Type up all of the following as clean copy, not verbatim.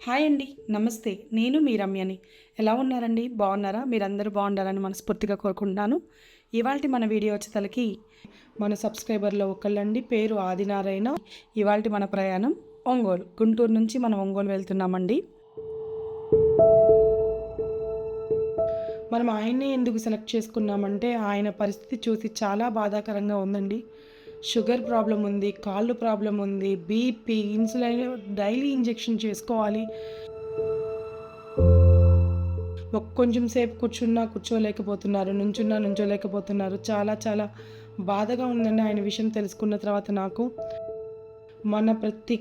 Hi అండి. నమస్తే. నేను మీ రమ్యని. ఎలా ఉన్నారండి? బాగున్నారా? మీరందరూ బాగుండాలని మనస్ఫూర్తిగా కోరుకుంటున్నాను. ఇవాల్టి మన వీడియో వచ్చేసరికి మన సబ్స్క్రైబర్‌లో ఒకళ్ళండి. పేరు ఆదినారాయణ. ఇవాల్టి మన ప్రయాణం ఒంగోలు. గుంటూరు నుంచి మనం ఒంగోలు వెళ్తున్నామండి. మనం ఆయన్నే ఎందుకు సెలెక్ట్ చేసుకున్నామంటే ఆయన పరిస్థితి చూసి చాలా బాధాకరంగా ఉందండి. షుగర్ ప్రాబ్లమ్ ఉంది, కాళ్ళు ప్రాబ్లమ్ ఉంది, బీపీ, ఇన్సులిన్ డైలీ ఇంజెక్షన్ చేసుకోవాలి. కొంచెం సేపు కూర్చున్నా కూర్చోలేకపోతున్నారు, నుంచున్నా నుంచోలేకపోతున్నారు. చాలా చాలా బాధగా ఉందండి ఆయన విషయం తెలుసుకున్న తర్వాత నాకు. మన ప్రతి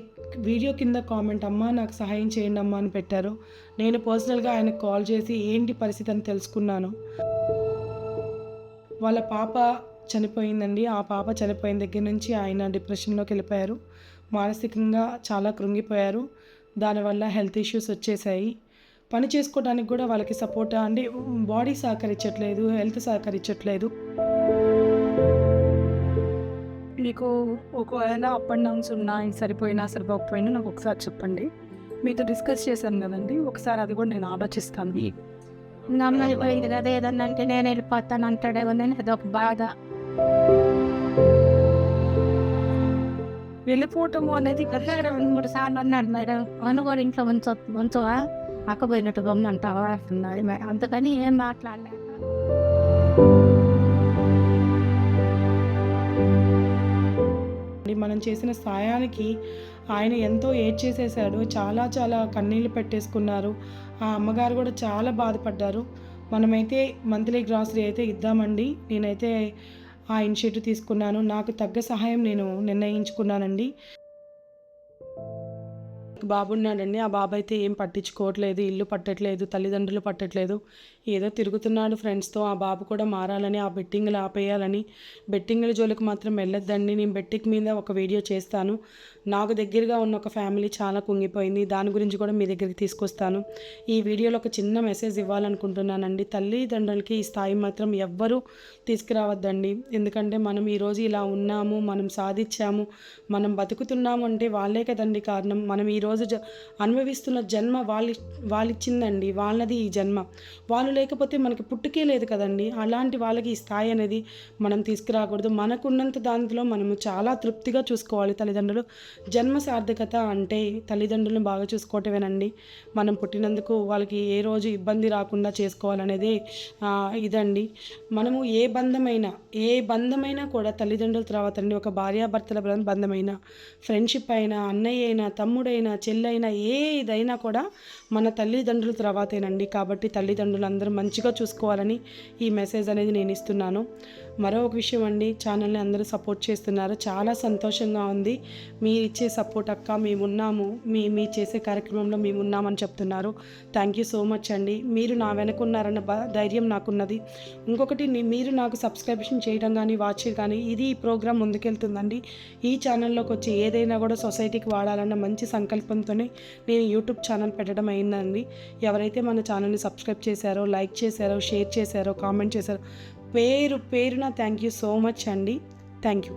వీడియో కింద కామెంట్ అమ్మా నాకు సహాయం చేయండి అమ్మా అని పెట్టారు. నేను పర్సనల్గా ఆయనకు కాల్ చేసి ఏంటి పరిస్థితి అని తెలుసుకున్నాను. వాళ్ళ పాప చనిపోయిందండి. ఆ పాప చనిపోయిన దగ్గర నుంచి ఆయన డిప్రెషన్లోకి వెళ్ళిపోయారు. మానసికంగా చాలా కృంగిపోయారు. దానివల్ల హెల్త్ ఇష్యూస్ వచ్చేసాయి. పని చేసుకోవడానికి కూడా వాళ్ళకి సపోర్ట్ అండి బాడీ సహకరించట్లేదు, హెల్త్ సహకరించట్లేదు. మీకు ఒకవేళ అప్ అండ్ డౌన్స్ ఉన్నా, సరిపోయినా సరిపోకపోయినా నాకు ఒకసారి చెప్పండి. మీతో డిస్కస్ చేశాను కదండి, ఒకసారి అది కూడా నేను ఆలోచిస్తాను. నమ్మని పోయింది కదా, ఏదన్నా అంటే నేను వెళ్ళిపోతాను అంటాడేమో అని అదొక బాధ. వెళ్ళిపోవటము అనేది అట్లా 2-3 సార్లు అన్నాడు మేడం, అనుకోని ఇంట్లో ఉంచవా అక్కపోయినట్టు గమ్మంటావా అన్నాడు మేడం. అందుకని ఏం మాట్లాడలేక మనం చేసిన సాయానికి ఆయన ఎంతో ఏడ్చేసేసాడు. చాలా చాలా కన్నీళ్ళు పెట్టేసుకున్నారు. ఆ అమ్మగారు కూడా చాలా బాధపడ్డారు. మనమైతే మంత్లీ గ్రాసరీ అయితే ఇద్దామండి. నేనైతే ఆ ఇనిషియేటివ్ తీసుకున్నాను. నాకు తగ్గ సహాయం నేను నిర్ణయించుకున్నానండి. బాబు ఉన్నాడండి. ఆ బాబు అయితే ఏం పట్టించుకోవట్లేదు, ఇల్లు పట్టట్లేదు, తల్లిదండ్రులు పట్టట్లేదు. ఏదో తిరుగుతున్నాడు ఫ్రెండ్స్తో. ఆ బాబు కూడా మారాలని, ఆ బెట్టింగ్లు ఆపేయాలని. బెట్టింగ్ల జోలికి మాత్రం వెళ్ళొద్దండి. నేను బెట్టింగ్ మీద ఒక వీడియో చేస్తాను. నాకు దగ్గరగా ఉన్న ఒక ఫ్యామిలీ చాలా కుంగిపోయింది. దాని గురించి కూడా మీ దగ్గరికి తీసుకొస్తాను. ఈ వీడియోలో ఒక చిన్న మెసేజ్ ఇవ్వాలనుకుంటున్నానండి. తల్లిదండ్రులకి ఈ స్థాయి మాత్రం ఎవ్వరూ తీసుకురావద్దండి. ఎందుకంటే మనం ఈరోజు ఇలా ఉన్నాము, మనం సాధించాము, మనం బతుకుతున్నాము అంటే వాళ్ళే కదండి కారణం. మనం ఈరోజు అనుభవిస్తున్న జన్మ వాళ్ళిచ్చిందండి. వాళ్ళది ఈ జన్మ. వాళ్ళు లేకపోతే మనకి పుట్టుకే లేదు కదండి. అలాంటి వాళ్ళకి ఈ స్థాయి అనేది మనం తీసుకురాకూడదు. మనకున్నంత దాంట్లో మనము చాలా తృప్తిగా చూసుకోవాలి తల్లిదండ్రులు. జన్మ సార్థకత అంటే తల్లిదండ్రులను బాగా చూసుకోవటమేనండి. మనం పుట్టినందుకు వాళ్ళకి ఏ రోజు ఇబ్బంది రాకుండా చేసుకోవాలనేదే ఇదండి. మనము ఏ బంధమైనా కూడా తల్లిదండ్రుల తర్వాత అండి, ఒక భార్యాభర్తల బంధమైనా, ఫ్రెండ్షిప్ అయినా, అన్నయ్య అయినా, తమ్ముడైనా, చెల్లైనా ఏదైనా కూడా మన తల్లిదండ్రుల తర్వాతేనండి. కాబట్టి తల్లిదండ్రులు అందరూ మంచిగా చూసుకోవాలని ఈ మెసేజ్ అనేది నేను ఇస్తున్నాను. మరో ఒక విషయం అండి, ఛానల్ని అందరూ సపోర్ట్ చేస్తున్నారు. చాలా సంతోషంగా ఉంది. మీరు ఇచ్చే సపోర్ట్ అక్క, మేమున్నాము, మీ చేసే కార్యక్రమంలో మేమున్నామని చెప్తున్నారు. థ్యాంక్ యూ సో మచ్ అండి. మీరు నా వెనకున్నారన్న ధైర్యం నాకున్నది. ఇంకొకటి, మీరు నాకు సబ్స్క్రిప్షన్ చేయడం కానీ, వాచ్ కానీ, ఇది ఈ ప్రోగ్రాం ముందుకెళ్తుందండి. ఈ ఛానల్లోకి వచ్చి ఏదైనా కూడా సొసైటీకి వాడాలన్న మంచి సంకల్పంతోనే నేను యూట్యూబ్ ఛానల్ పెట్టడం అయిందండి. ఎవరైతే మన ఛానల్ని సబ్స్క్రైబ్ చేశారో, లైక్ చేశారో, షేర్ చేశారో, కామెంట్ చేశారో, పేరున థ్యాంక్ యూ సో మచ్ అండి. Thank you.